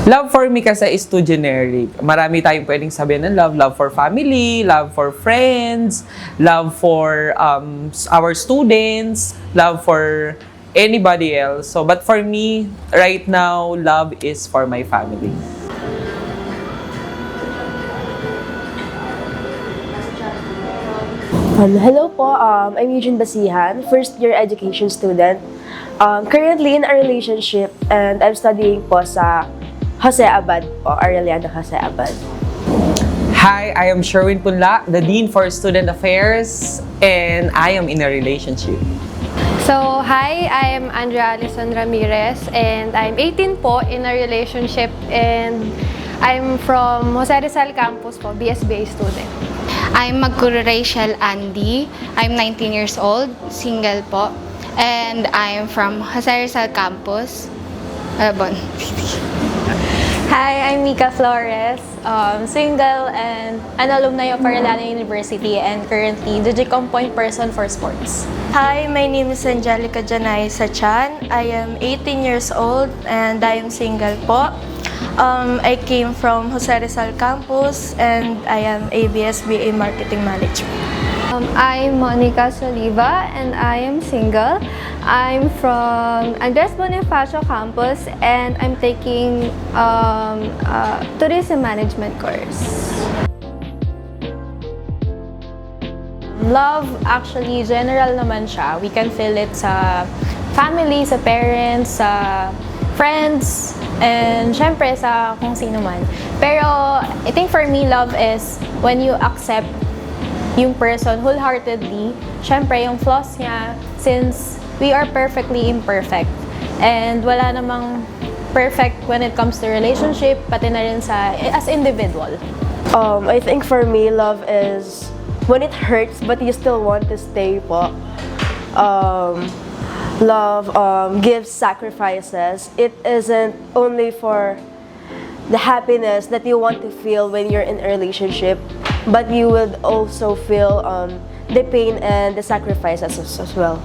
Love for me kasi is too generic. Marami tayong pwedeng sabihin ng love. Love for family, love for friends, love for our students, love for anybody else. So, but for me, right now, love is for my family. Hello po, I'm Eugene Basihan, first year education student. Currently in a relationship and I'm studying po sa Jose Abad po, Aureliano Jose Abad. Hi, I am Sherwin Punla, the Dean for Student Affairs, and I am in a relationship. So, hi, I am Andrea Alison Ramirez and I'm 18 po in a relationship and I'm from Jose Rizal Campus po, BSBA student. I'm Magkuro Rachel Andy. I'm 19 years old, single po. And I'm from Jose Rizal Campus, Alabon. Hi, I'm Mika Flores, single and an alumni of Arellano University and currently the GCOM point person for sports. Hi, my name is Angelica Janay Sachan. I am 18 years old and I am single po. I came from Jose Rizal Campus and I am ABS-BA Marketing Management. I'm Monica Soliva and I am single. I'm from Andres Bonifacio Campus and I'm taking tourism management course. Love, actually, general naman siya. We can feel it sa family, sa parents, sa friends, and syempre sa kung sino man. Pero, I think for me, love is when you accept yung person wholeheartedly, syempre yung flaws niya, since we are perfectly imperfect. And wala namang perfect when it comes to relationship, pati na rin sa, as individual. I think for me, love is when it hurts but you still want to stay po. Love gives sacrifices. It isn't only for the happiness that you want to feel when you're in a relationship, but you would also feel the pain and the sacrifices as well.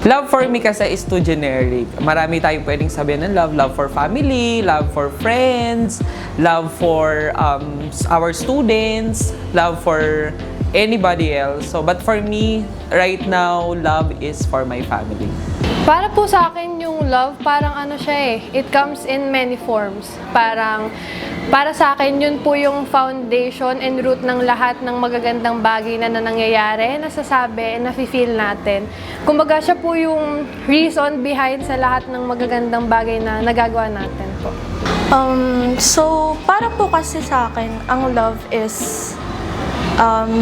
Love for me kasi is too generic. Marami tayong pwedeng sabihin ng love. Love for family, love for friends, love for our students, love for anybody else. So, but for me, right now, love is for my family. Para po sa akin yung love, parang ano siya it comes in many forms. Parang, para sa akin yun po yung foundation and root ng lahat ng magagandang bagay na nangyayari, nasasabi, nafe-feel natin. Kumbaga siya po yung reason behind sa lahat ng magagandang bagay na nagagawa natin po. So, para po kasi sa akin, ang love is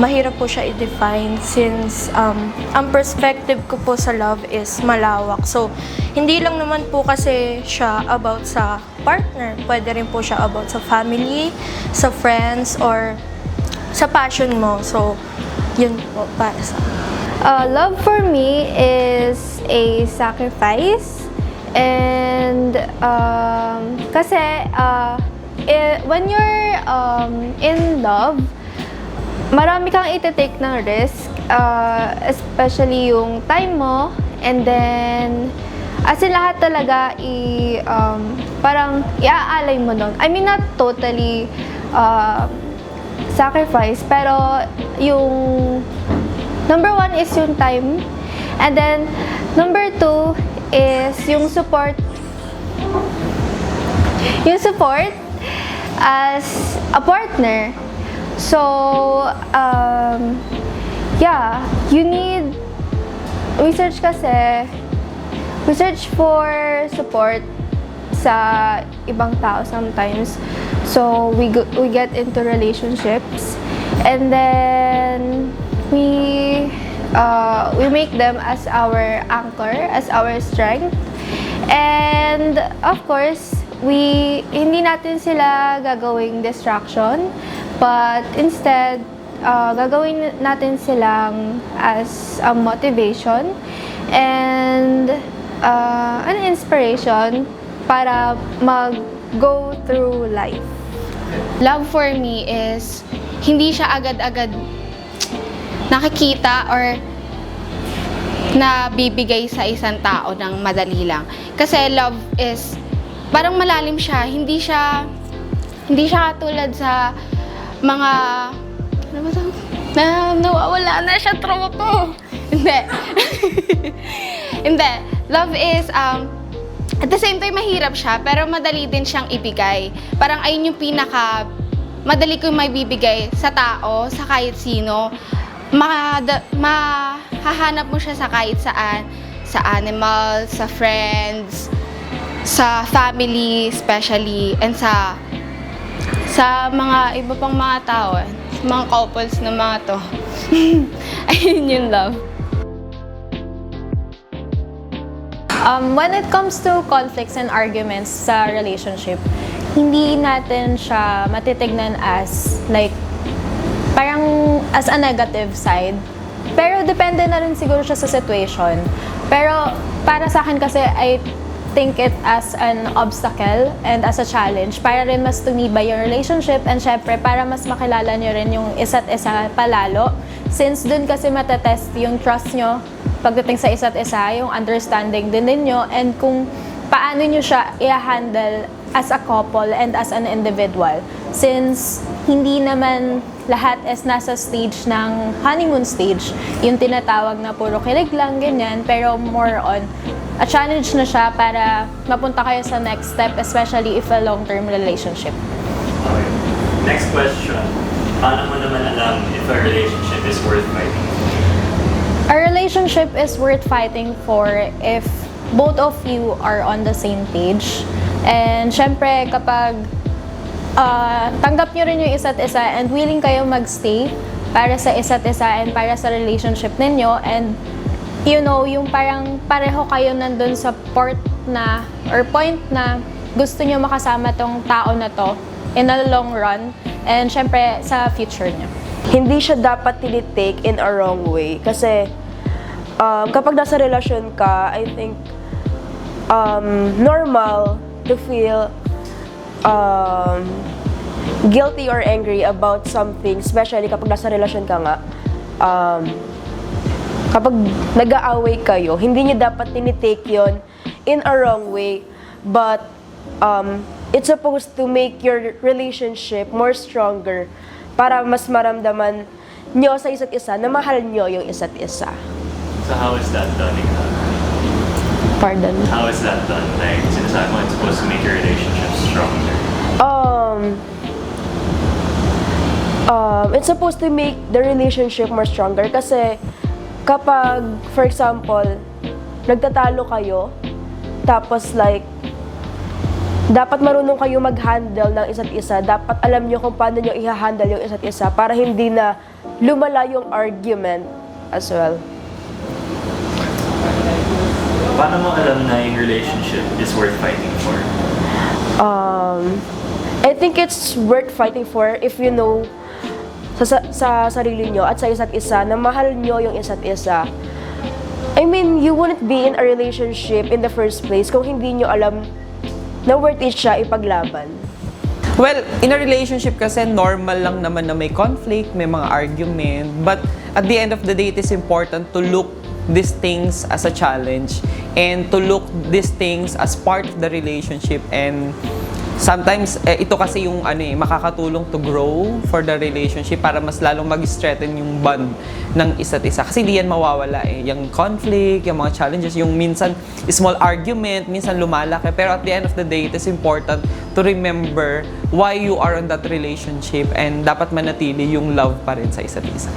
mahirap po siya i-define since ang perspective ko po sa love is malawak. So, hindi lang naman po kasi siya about sa partner. Pwede rin po siya about sa family, sa friends, or sa passion mo. So, yun po para sa Love for me is a sacrifice and kasi when you're in love, marami kang iti-take ng risk, especially yung time mo, and then as in lahat talaga parang iaalay mo nun. I mean, not totally sacrifice, pero yung number one is yung time, and then number two is yung support as a partner. So, yeah, you need research kasi. We search for support sa ibang tao sometimes. So, we get into relationships and then we make them as our anchor, as our strength. And of course, hindi natin sila gagawing distraction. But instead, gagawin natin silang as a motivation and an inspiration para mag-go through life. Love for me is hindi siya agad-agad nakikita or nabibigay sa isang tao ng madali lang. Kasi love is parang malalim siya, hindi siya hindi siya katulad sa mga, ano ba ito? Nawawala na siya, tropo. Hindi. Hindi. Love is, at the same time, mahirap siya, pero madali din siyang ibigay. Parang ayun yung madali kong maibibigay sa tao, sa kahit sino. Mahahanap mo siya sa kahit saan. Sa animals, sa friends, sa family especially, and sa mga iba pang mga tao, sa mga couples na mga to. Ayun yung love. When it comes to conflicts and arguments sa relationship, hindi natin siya matitignan as like parang as a negative side. Pero depende na rin siguro siya sa situation. Pero para sa akin kasi, I think it as an obstacle and as a challenge para rin mas tumibay yung relationship, and syempre para mas makilala nyo rin yung isa't isa palalo. Since dun kasi matetest yung trust nyo pagdating sa isa't isa, yung understanding din ninyo, and kung paano nyo siya i-handle as a couple and as an individual. Since hindi naman lahat is nasa stage ng honeymoon stage, yung tinatawag na puro kilig lang, ganyan, pero more on a challenge na siya para mapunta kayo sa next step, especially if a long-term relationship. Okay. Next question. Paano mo naman alam if a relationship is worth fighting? A relationship is worth fighting for if both of you are on the same page. And syempre, kapag tanggap nyo rin yung isa't isa and willing kayo magstay para sa isa't isa and para sa relationship ninyo, and you know, yung parang pareho kayo nandun sa point na gusto nyo makasama tong tao na to in a long run, and syempre sa future nyo. Hindi siya dapat tinitake in a wrong way. Kasi kapag nasa relasyon ka, I think normal to feel guilty or angry about something, especially kapag nasa relasyon ka nga. Kapag nag-aaway kayo, hindi niyo dapat tinitake yon in a wrong way, but it's supposed to make your relationship more stronger para mas maramdaman nyo sa isa't isa na mahal nyo yung isa't isa. So how is that done exactly? Pardon? How is that done? Like, sinasabi mo it's supposed to make your relationship stronger. It's supposed to make the relationship more stronger kasi kapag, for example, nagtatalo kayo, tapos like, dapat marunong kayo mag-handle ng isa't isa. Dapat alam nyo kung paano nyo i-handle yung isa't isa para hindi na lumala yung argument as well. Paano mo alam na yung relationship is worth fighting for? I think it's worth fighting for if you know sa sarili nyo at sa isa't isa na mahal nyo yung isa't isa. I mean, you wouldn't be in a relationship in the first place kung hindi nyo alam na worth it siya ipaglaban. Well, in a relationship kasi normal lang naman na may conflict, may mga argument, but at the end of the day, it is important to look these things as a challenge and to look these things as part of the relationship, and sometimes ito kasi yung makakatulong to grow for the relationship para mas lalong mag-strengthen yung bond ng isa't isa. Kasi di yan mawawala yung conflict, yung mga challenges, yung minsan small argument, minsan lumalaki. Pero at the end of the day, it is important to remember why you are on that relationship, and dapat manatili yung love pa rin sa isa't isa.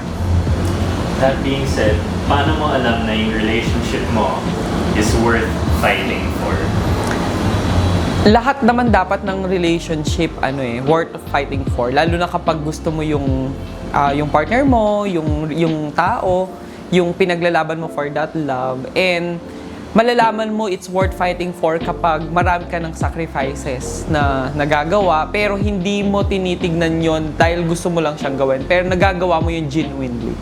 That being said, paano mo alam na yung relationship mo is worth fighting for? Lahat naman dapat ng relationship worth fighting for, lalo na kapag gusto mo yung partner mo, yung tao, yung pinaglalaban mo for that love, and malalaman mo it's worth fighting for kapag marami ka ng sacrifices na nagagawa pero hindi mo tinitignan yon dahil gusto mo lang siyang gawin, pero nagagawa mo yun genuinely.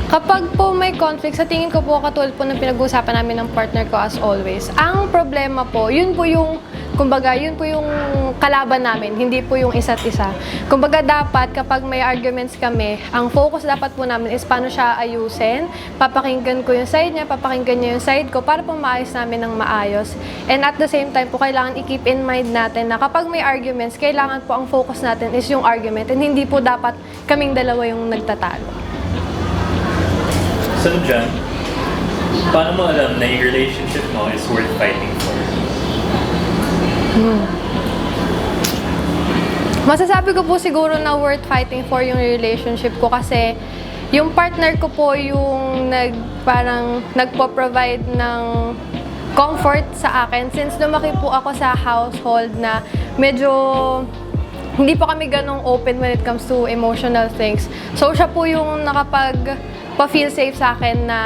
Kapag po may conflict, sa tingin ko po katulad po ng pinag-uusapan namin ng partner ko as always, ang problema po, yun po yung kumbaga, yun po yung kalaban namin, hindi po yung isa't isa. Kumbaga, dapat kapag may arguments kami, ang focus dapat po namin is paano siya ayusin, papakinggan ko yung side niya, papakinggan niya yung side ko, para po maayos namin ng maayos. And at the same time po, kailangan i-keep in mind natin na kapag may arguments, kailangan po ang focus natin is yung argument, and hindi po dapat kaming dalawa yung nagtatalo. So dyan, paano mo alam na yung relationship mo is worth fighting for? Masasabi ko po siguro na worth fighting for yung relationship ko kasi yung partner ko po yung parang nagpo-provide ng comfort sa akin since lumaki po ako sa household na medyo hindi po kami ganong open when it comes to emotional things. So siya po yung nakapag-feel safe sa akin na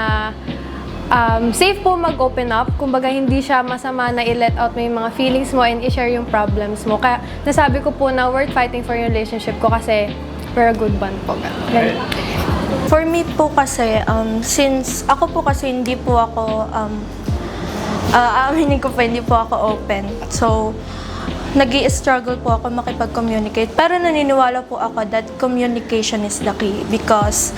safe po mag-open up. Kumbaga, hindi siya masama na i-let out mo yung mga feelings mo and i-share yung problems mo. Kaya, nasabi ko po na worth fighting for yung relationship ko kasi we're a good bond po. Ganun. For me po kasi, since ako po kasi hindi po ako, aaminin ko pa, hindi po ako open. So, nag-i-struggle po ako makipag-communicate. Pero naniniwala po ako that communication is the key because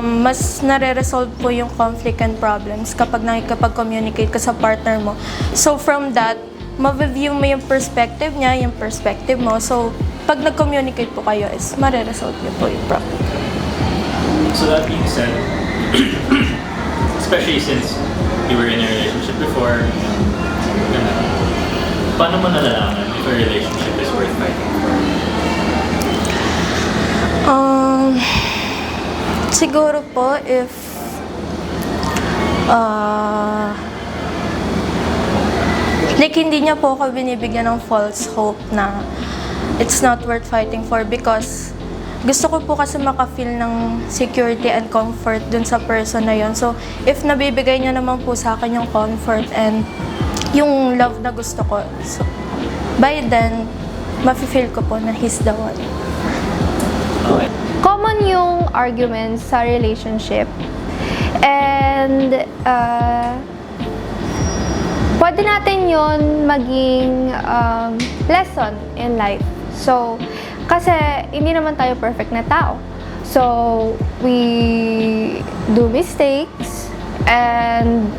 mas nare-resolve po yung conflict and problems kapag nakikipag-communicate ka sa partner mo. So from that, ma-view mo yung perspective niya, yung perspective mo. So pag nag-communicate po kayo is mare-resolve niyo po yung problem. So that being said, especially since you were in a relationship before, paano mo nalalaman if a relationship is worth fighting for? Siguro po if like hindi niya po ako binibigyan ng false hope na it's not worth fighting for because gusto ko po kasi maka-feel ng security and comfort dun sa person na yun. So, if nabibigay niya naman po sa akin yung comfort and yung love na gusto ko, so, by then, mafe-feel ko po na he's the one. Okay. Common yung arguments sa relationship. And pwede natin yon maging lesson in life. So, kasi hindi naman tayo perfect na tao. So, we do mistakes and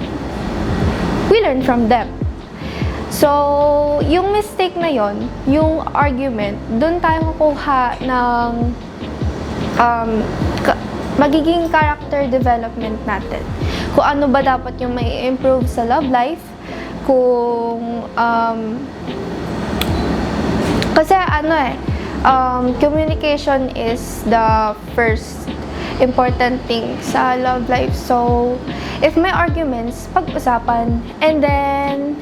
we learn from them. So, yung mistake na yon, yung argument, doon tayo kukuha ng magiging character development natin. Kung ano ba dapat yung may improve sa love life, kung kasi communication is the first important thing sa love life. So, if may arguments, pag-usapan. And then,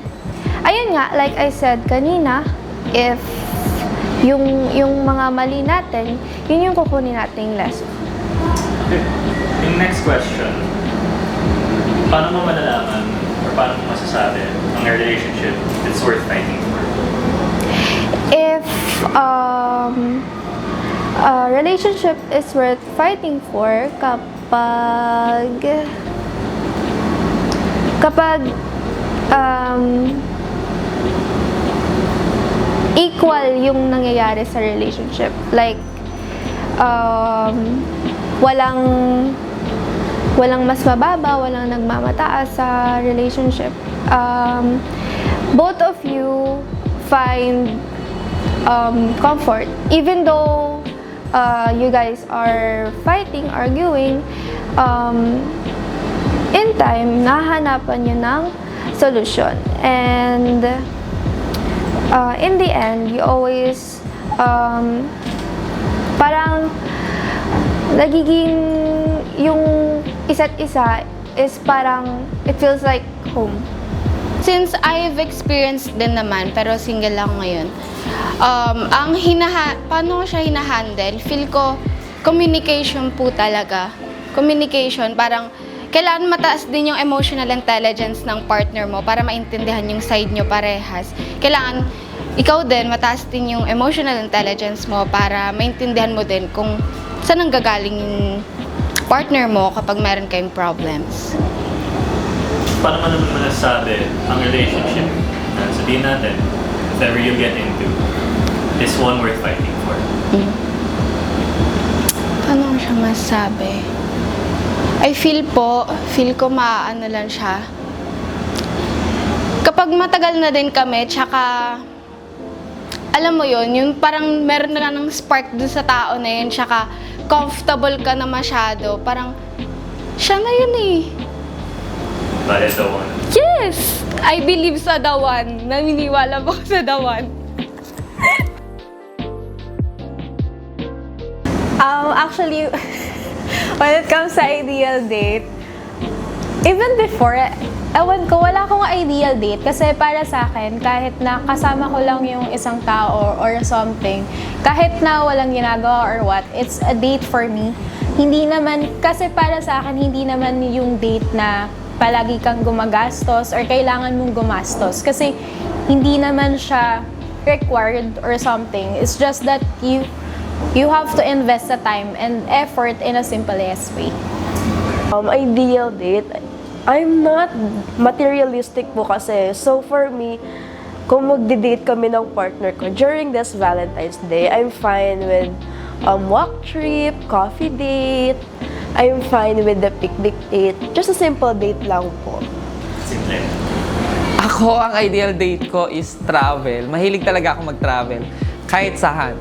ayun nga, like I said kanina, if yung mga mali natin, yun yung kukunin nating lesson. Okay. Yung next question, paano mo malalaman or paano mo masasabi ang relationship is worth fighting for? If a relationship is worth fighting for kapag equal yung nangyayari sa relationship. Like, walang mas mababa, walang nagmamataas sa relationship. Both of you find comfort. Even though you guys are fighting, arguing, in time, nahahanapan nyo ng solution. And in the end, you always parang nagiging yung isa't isa is parang it feels like home. Since I've experienced din naman, pero single lang ngayon, paano ko siya hinahandle? Feel ko, communication po talaga. Communication, parang kailangan mataas din yung emotional intelligence ng partner mo para maintindihan yung side nyo parehas. Kailangan ikaw din, mataas din yung emotional intelligence mo para maintindihan mo din kung saan ang gagaling yung partner mo kapag meron kayong problems. Paano mo naman masasabi ang relationship na sabihin natin if ever you get into, is one worth fighting for? Paano ko siya masabi? I feel ko maaano lang siya. Kapag matagal na din kami, tsaka, alam mo yon, yung parang meron na ng spark dun sa tao na yun, tsaka comfortable ka na masyado, parang, siya na yun eh. That is the one. Yes! I believe sa the one. Naniniwala po sa the one. Actually, when it comes sa ideal date, even before, ewan ko, wala akong ideal date. Kasi para sa akin, kahit na kasama ko lang yung isang tao or something, kahit na walang ginagawa or what, it's a date for me. Hindi naman, kasi para sa akin, hindi naman yung date na palagi kang gumagastos or kailangan mong gumastos. Kasi hindi naman siya required or something. It's just that you have to invest the time and effort in a simplest way. Ideal date, I'm not materialistic po kasi. So for me, kung magdi-date kami ng partner ko during this Valentine's Day, I'm fine with walk trip, coffee date. I'm fine with the picnic date. Just a simple date lang po. Simple. Ako, ang ideal date ko is travel. Mahilig talaga ako mag-travel. Kahit saan.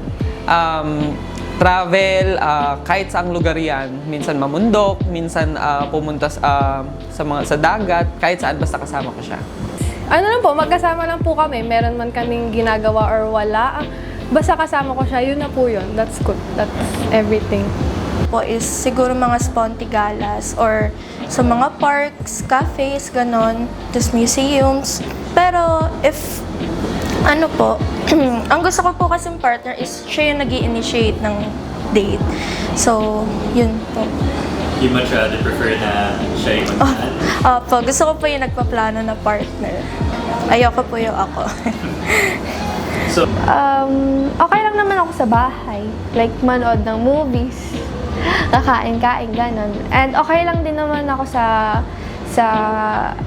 Travel, kahit saang lugar yan. Minsan mamundok, minsan pumunta sa dagat. Kahit saan, basta kasama ko siya. Ano lang po, magkasama lang po kami. Meron man kaming ginagawa or wala. Basta kasama ko siya, yun na po yun. That's good. That's everything. Po is siguro mga sponty galas or sa mga parks, cafes, ganon, tas museums. Pero if ano po, ang gusto ko po kasing partner is siya yung nag-i-initiate ng date. So, yun po. You much rather prefer na siya yung mag-plan? Opo, gusto ko po yung nagpaplano na partner. Ayoko po yung ako. So, Okay lang naman ako sa bahay. Like, manood ng movies. Kakain-kain, ganon. And okay lang din naman ako sa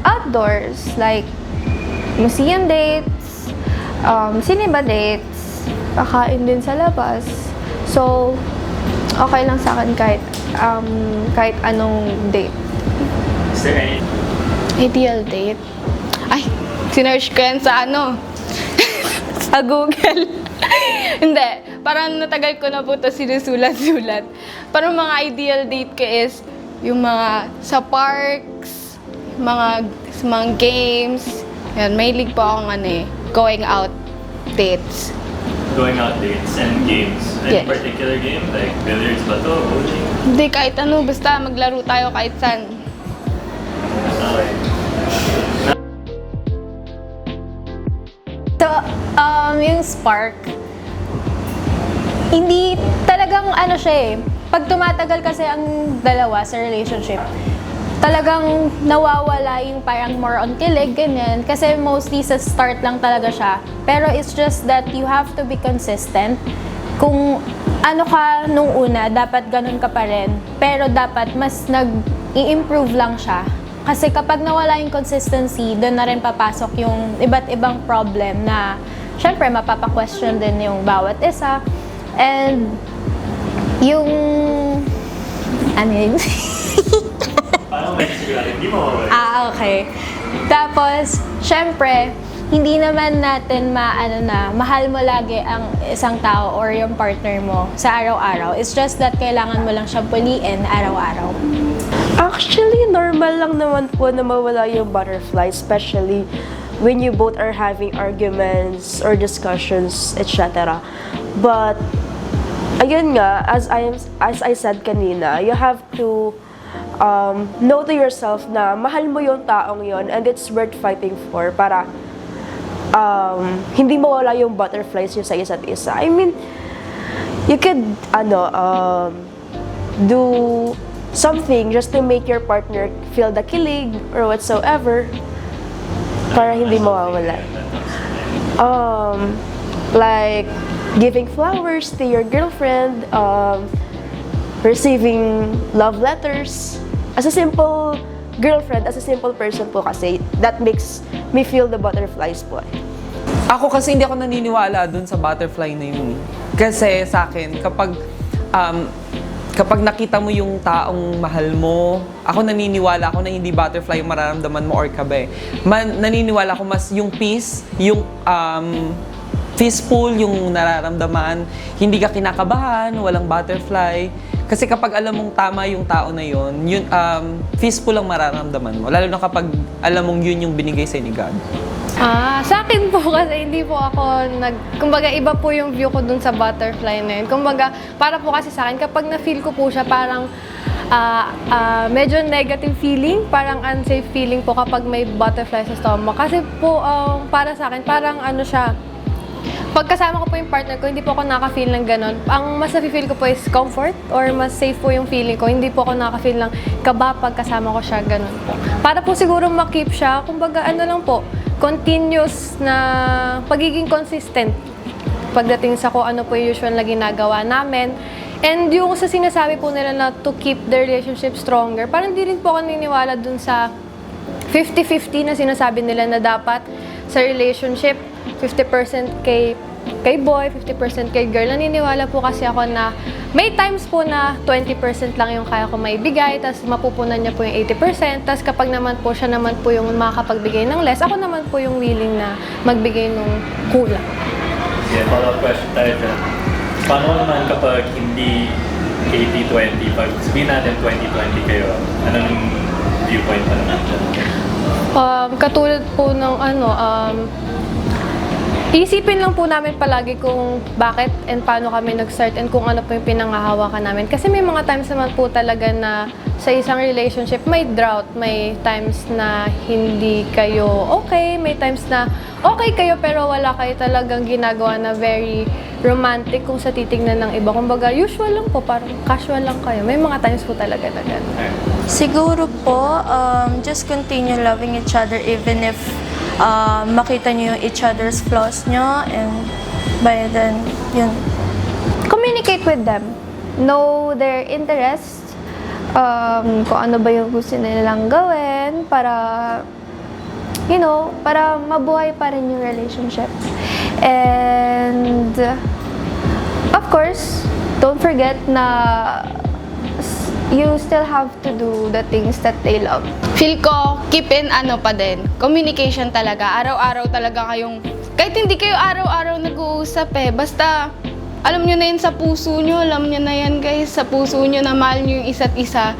outdoors. Like, museum dates, cinema dates, kakain din sa labas. So, okay lang sa akin kahit anong date. is there any Ideal date? Ay, sinearch ko yan sa sa Google. Hindi, parang natagal ko na po ito sinusulat-sulat. Parang mga ideal date ko is yung mga sa parks, sa mga games. Yan, mahilig po akong going out dates. going out dates and games? Any Yes. particular game? Like billiards ba to? Bowling? Hindi, kahit ano, basta maglaro tayo kahit saan. Okay. So, yung spark, hindi talagang siya eh. Pag tumatagal kasi ang dalawa sa relationship, talagang nawawala yung parang more on kilig, ganyan. Kasi mostly sa start lang talaga siya. Pero it's just that you have to be consistent. Kung ano ka nung una, dapat ganun ka pa rin. Pero dapat mas nag-i-improve lang siya. Kasi kapag nawala yung consistency, doon na rin papasok yung iba't ibang problem na syempre mapapa-question din yung bawat isa. And yung yun? Paano may sigurado hindi mawawala? Okay. Tapos, syempre, hindi naman natin mahal mo lagi ang isang tao or yung partner mo sa araw-araw. It's just that kailangan mo lang siyang puliin araw-araw. Actually, normal lang naman po na mawala yung butterfly, especially when you both are having arguments or discussions, etc. But, ayun nga, as I said kanina, you have to know to yourself na mahal mo yung taong yon and it's worth fighting for para hindi mawala yung butterflies nyo sa isa't isa. I mean, you could do something just to make your partner feel the kilig or whatsoever para hindi mawawala. Like giving flowers to your girlfriend, receiving love letters. As a simple girlfriend, as a simple person po kasi, that makes me feel the butterflies po. Ako kasi hindi ako naniniwala dun sa butterfly na yun. Kasi sa akin, kapag nakita mo yung taong mahal mo, ako naniniwala ako na hindi butterfly yung mararamdaman mo or kabe. Naniniwala ako mas yung peace, yung peaceful yung nararamdaman, hindi ka kinakabahan, walang butterfly. Kasi kapag alam mong tama yung tao na yun, peaceful ang mararamdaman mo. Lalo na kapag alam mong yun yung binigay sa'yo ni God. Sa akin po kasi hindi po ako kumbaga iba po yung view ko dun sa butterfly na yun. Kumbaga, para po kasi sa akin, kapag na-feel ko po siya, parang medyo negative feeling, parang unsafe feeling po kapag may butterfly sa stomach. Kasi po, para sa akin, parang ano siya, pagkasama ko po yung partner ko, hindi po ako nakaka-feel ng ganon. Ang mas na-feel ko po is comfort or mas safe po yung feeling ko. Hindi po ako nakaka-feel ng kaba pagkasama ko siya, ganon po. Para po siguro makip siya, kumbaga ano lang po, continuous na pagiging consistent pagdating sa kung ano po yung usual na ginagawa namin. And yung sa sinasabi po nila na to keep the relationship stronger, parang di rin po ako naniniwala dun sa 50-50 na sinasabi nila na dapat sa relationship 50% kay boy, 50% kay girl. Naniniwala po kasi ako na may times po na 20% lang yung kaya ko maibigay, tapos mapupunan niya po yung 80%, tapos kapag naman po siya naman po yung makakapagbigay ng less, ako naman po yung willing na magbigay ng kulang. Yeah, follow-up question tayo dyan. Paano naman kapag hindi 80-20, pag sabihin natin 20-20 kayo, anong viewpoint mo naman dyan? Katulad po ng isipin lang po namin palagi kung bakit and paano kami nag-start and kung ano po yung pinangahawakan namin. Kasi may mga times naman po talaga na sa isang relationship may drought, may times na hindi kayo okay, may times na okay kayo pero wala kayo talagang ginagawa na very romantic kung sa titignan ng iba. Kumbaga, usual lang po, parang casual lang kayo. May mga times po talaga na gano'n. Siguro po, just continue loving each other even if makita nyo yung each other's flaws nyo, and by then, yun. Communicate with them. Know their interests. Kung ano ba yung gusto nilang gawin para, para mabuhay pa rin yung relationship. And, of course, don't forget na you still have to do the things that they love. Feel ko, keep in pa din, communication talaga. Araw-araw talaga kayong, kahit hindi kayo araw-araw nag-uusap basta alam nyo na yun sa puso nyo, alam nyo na yan guys, sa puso nyo na mahal nyo yung isa't isa.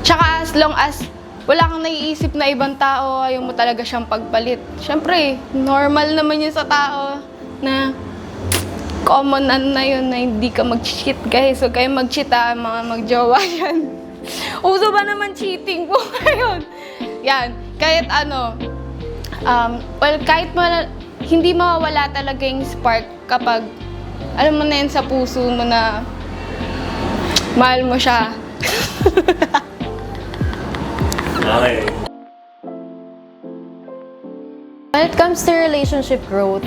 Tsaka as long as wala kang naiisip na ibang tao, ayaw mo talaga siyang pagpalit. Siyempre, normal naman yun sa tao na common na yun na hindi ka mag-cheat guys. So kayo mag-cheat mga mag-jowa yan. Uso ba naman cheating po ngayon? Yan, kahit kahit hindi mawawala talaga yung spark kapag alam mo na yun sa puso mo na mahal mo siya. Okay. When it comes to relationship growth,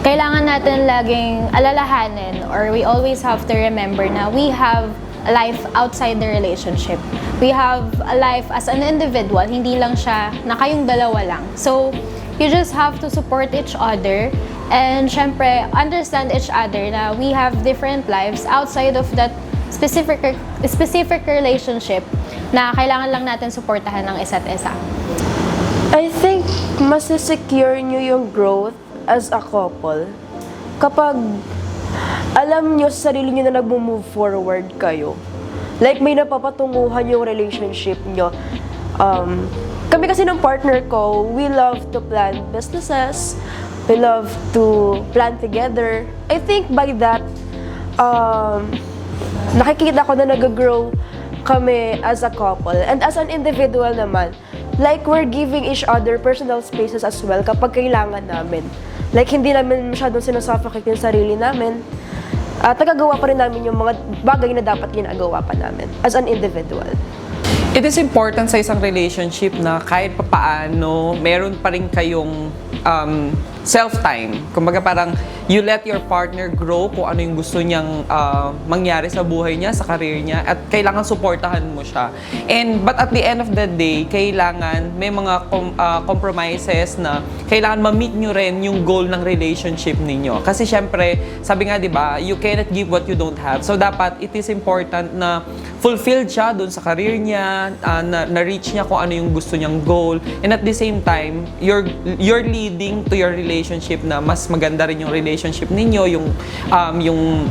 kailangan natin laging alalahanin or we always have to remember na we have a life outside the relationship. We have a life as an individual, hindi lang siya na kayong dalawa lang. So, you just have to support each other and syempre understand each other na we have different lives outside of that specific relationship na kailangan lang natin suportahan ng isa't isa. I think mas secure nyo yung growth as a couple kapag alam nyo sa sarili nyo na nag-move forward kayo. Like, may napapatunguhan yung relationship nyo. Kami kasi ng partner ko, we love to plan businesses. We love to plan together. I think by that, nakikita ko na nag-grow kami as a couple. And as an individual naman, like, we're giving each other personal spaces as well kapag kailangan namin. Like, hindi namin masyadong sinasuffocate yung sarili namin. At nagagawa pa rin namin yung mga bagay na dapat ginagawa pa namin as an individual. It is important sa isang relationship na kahit papaano, meron pa rin kayong self-time. Kumbaga parang you let your partner grow kung ano yung gusto niyang mangyari sa buhay niya, sa career niya, at kailangan suportahan mo siya. But at the end of the day, kailangan may mga compromises na kailangan ma-meet nyo rin yung goal ng relationship ninyo. Kasi syempre, sabi nga 'di ba, you cannot give what you don't have. So dapat it is important na fulfilled siya dun sa career niya, na-reach niya kung ano yung gusto niyang goal, and at the same time, you're leading to your relationship na mas maganda rin yung relationship ninyo, yung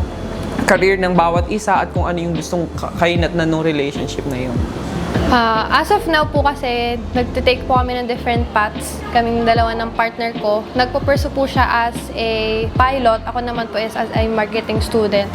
career ng bawat isa at kung ano yung gustong kainatnan ng relationship na yun. As of now po kasi, nagtitake po kami ng different paths. Kaming dalawa ng partner ko. Nagpo-pursue po siya as a pilot. Ako naman po is as a marketing student.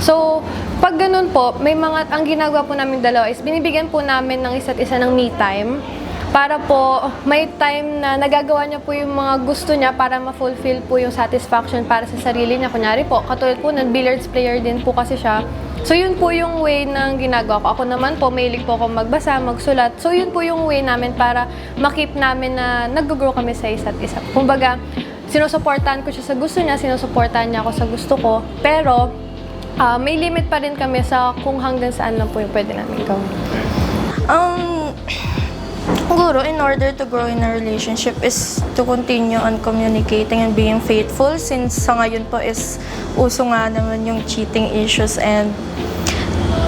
So, pag ganun po, ang ginagawa po namin dalawa is binibigyan po namin ng isa't isa ng me time. Para po may time na nagagawa niya po yung mga gusto niya para ma-fulfill po yung satisfaction para sa sarili niya. Kunyari po, katulad po, billiards player din po kasi siya. So yun po yung way ng ginagawa ko. Ako naman po, mahilig po ako magbasa, magsulat. So yun po yung way namin para makip namin na nag-grow kami sa isa't isa. Kumbaga, sinusuportahan ko siya sa gusto niya, sinusuportahan niya ako sa gusto ko. Pero, may limit pa rin kami sa kung hanggang saan lang po yung pwede namin gawin. Siguro, in order to grow in a relationship is to continue on communicating and being faithful, since sa ngayon po is uso nga naman yung cheating issues, and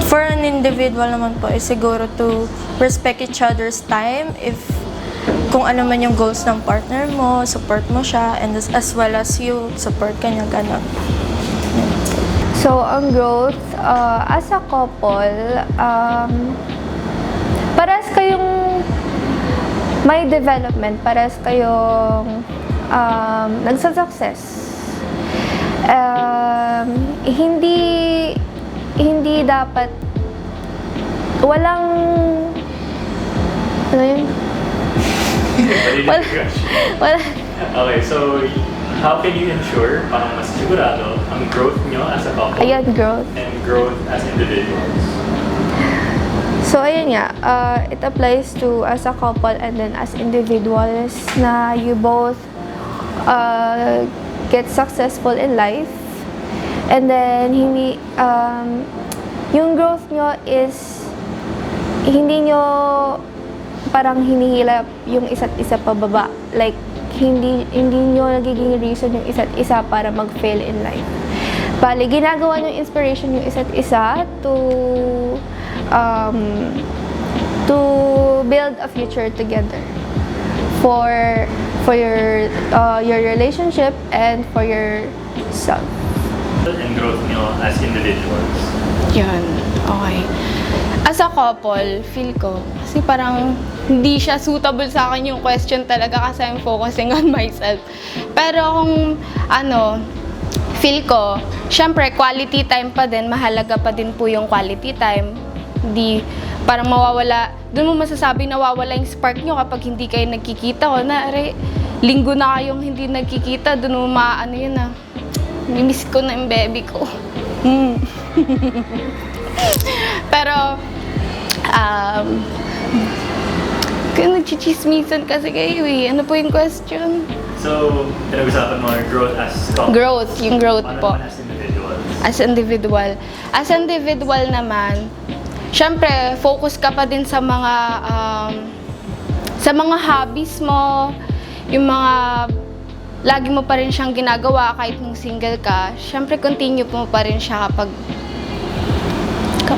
for an individual naman po is siguro to respect each other's time. If kung ano man yung goals ng partner mo, support mo siya, and as well as you support kanya, gano'n. So, ang growth, as a couple, parehas kayong may development, parehas kayong nagsa-success. Hindi dapat walang ano yun? Wala. Okay, so how can you ensure parang mas sigurado ang growth nyo as a couple Ayan, growth. and growth as individuals? So, ayun nga, it applies to as a couple and then as individuals na you both get successful in life, and then yung growth nyo is hindi nyo parang hinihila yung isa't isa pababa. Like, hindi nyo nagiging reason yung isa't isa para mag-fail in life. Bali, ginagawa nyo inspiration yung isa't isa to build a future together for your relationship and for yourself. And growth nyo as individuals? Yun, okay. As a couple, feel ko, kasi parang hindi siya suitable sa akin yung question talaga kasi I'm focusing on myself. Pero kung feel ko, syempre quality time pa din, mahalaga pa din po yung quality time. Hindi, parang mawawala, doon mo masasabi nawawala yung spark nyo kapag hindi kayo nagkikita. Linggo na kayong hindi nagkikita, doon mo yun na, mimiss ko na yung baby ko. Pero, nagchichismisan kasi kayo eh. Ano po yung question? So, pinag-usapan mo growth as couple. Growth, yung growth Paano po. naman as individuals? As individual naman, syempre, focus ka pa din sa mga hobbies mo, yung mga lagi mo pa rin siyang ginagawa kahit nung single ka. Syempre, continue mo pa rin siya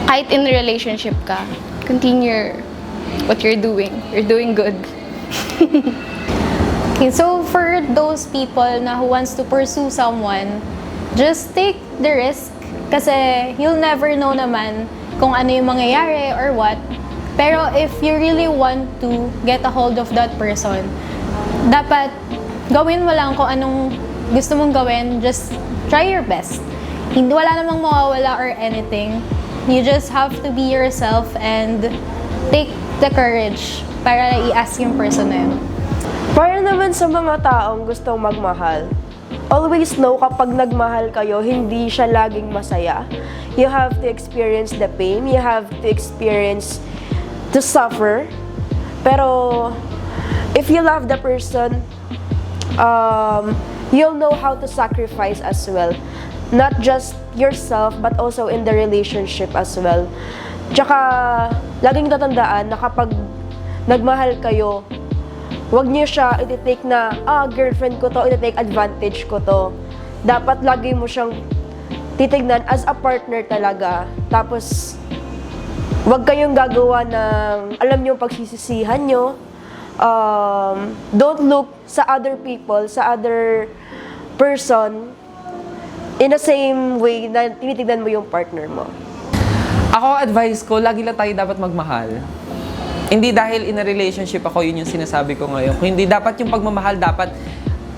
kahit in relationship ka. Continue what you're doing. You're doing good. Okay, so for those people who wants to pursue someone, just take the risk kasi you'll never know naman kung ano yung mangyayari or what. Pero if you really want to get a hold of that person, dapat gawin mo lang kung anong gusto mong gawin. Just try your best. Wala namang mawawala or anything. You just have to be yourself and take the courage para i-ask yung person na yun. Para naman sa mga taong gustong magmahal, always know kapag nagmahal kayo, hindi siya laging masaya. You have to experience the pain, you have to experience the suffer. Pero if you love the person, you'll know how to sacrifice as well. Not just yourself, but also in the relationship as well. Tsaka, laging tatandaan na kapag nagmahal kayo, huwag niyo siya iti-take na, girlfriend ko to, iti-take advantage ko to. Dapat lagi mo siyang titignan as a partner talaga. Tapos, huwag kayong gagawa ng, alam niyo, pagsisisihan niyo. Don't look sa other people, sa other person, in the same way na tinitignan mo yung partner mo. Ako, advice ko, lagi lang tayo dapat magmahal. Hindi dahil in a relationship ako, yun yung sinasabi ko ngayon. Kung hindi, dapat yung pagmamahal, dapat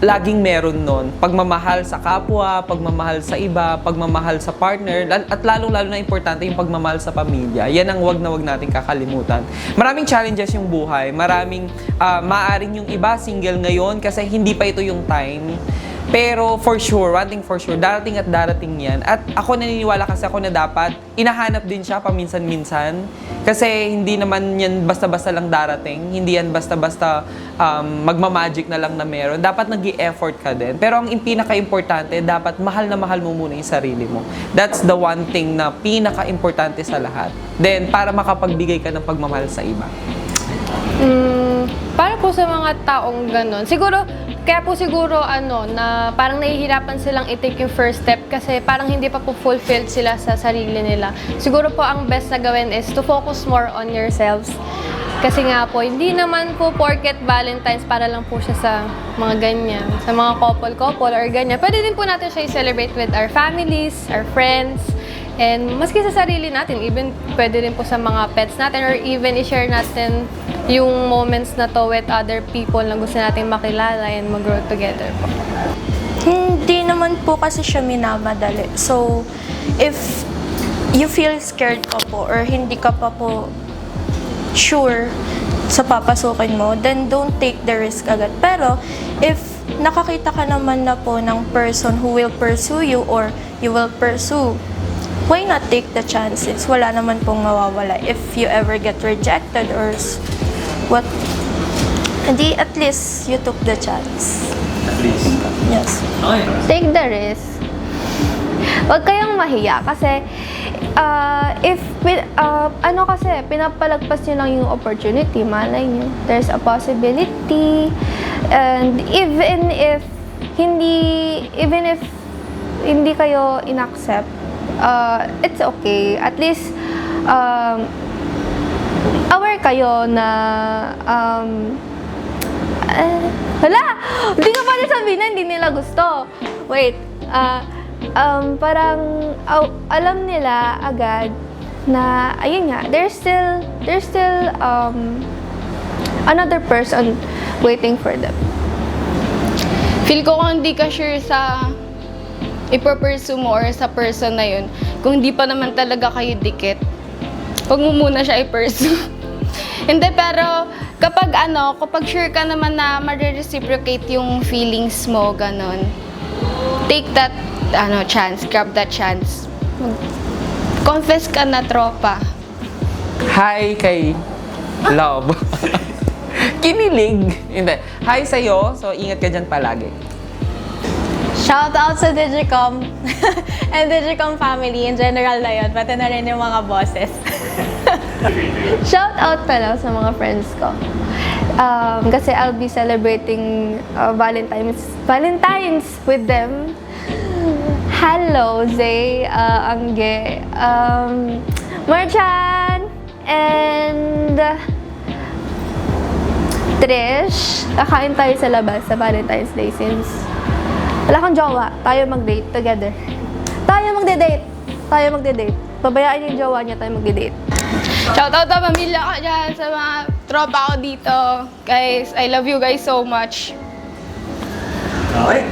laging meron nun. Pagmamahal sa kapwa, pagmamahal sa iba, pagmamahal sa partner, at lalong-lalo na importante yung pagmamahal sa pamilya. Yan ang wag na wag natin kakalimutan. Maraming challenges yung buhay. Maraming, maaring yung iba single ngayon kasi hindi pa ito yung time. Pero for sure, one thing for sure, darating at darating yan. At ako naniniwala kasi ako na dapat inahanap din siya paminsan-minsan. Kasi hindi naman yan basta-basta lang darating. Hindi yan basta-basta magmamagic na lang na meron. Dapat nag-i-effort ka din. Pero ang pinaka-importante, dapat mahal na mahal mo muna yung sarili mo. That's the one thing na pinaka-importante sa lahat. Then, para makapagbigay ka ng pagmamahal sa iba. Para po sa mga taong ganon, kaya po siguro na parang nahihirapan silang i-take yung first step kasi parang hindi pa po fulfilled sila sa sarili nila. Siguro po ang best na gawin is to focus more on yourselves. Kasi nga po, hindi naman po porket Valentine's para lang po siya sa mga ganyan, sa mga couple or ganyan. Pwede din po natin siya i-celebrate with our families, our friends, and maski sa sarili natin, even pwede rin po sa mga pets natin or even i-share natin yung moments na to with other people na gusto natin makilala and mag-grow together po. Hindi naman po kasi siya minamadali. So, if you feel scared ka po or hindi ka pa po sure sa papasukin mo, then don't take the risk agad. Pero, if nakakita ka naman na po ng person who will pursue you or you will pursue, why not take the chances? Wala naman pong mawawala. If you ever get rejected or what, hindi, at least you took the chance. At least. Yes. Okay. Take the risk. Huwag kayong mahiya kasi kasi pinapalagpas nyo lang yung opportunity, malay nyo. There's a possibility and even if hindi kayo inaccept, it's okay. At least aware kayo na hindi ko pa rin sabihin na hindi nila gusto. Wait, parang alam nila agad na ayun nga, there's still another person waiting for them. Feel ko kung hindi ka sure sa ipapursue mo or sa person na yun, kung hindi pa naman talaga kayo dikit, huwag mo muna siya i-pursue. Hindi, pero kapag sure ka naman na ma-reciprocate yung feelings mo, ganon, take that chance, grab that chance. Confess ka na, tropa. Hi kay Love. Kinilig. Hindi. Hi sa'yo. So, ingat ka dyan palagi. Shout out sa Digicom and Digicom family in general na yun, pati na rin yung mga bosses. Shout out pala sa mga friends ko. Kasi I'll be celebrating Valentine's with them. Hello, Zay, Angge, Marchan, and Trish. Kakain tayo sa labas sa Valentine's Day since wala kang jowa. Tayo mag-date together. Tayo magde-date. Pabayaan yung jowa niya, tayo magde-date. Shoutout sa pamilya ko dyan, sa mga tropa ko dito. Guys, I love you guys so much. Okay.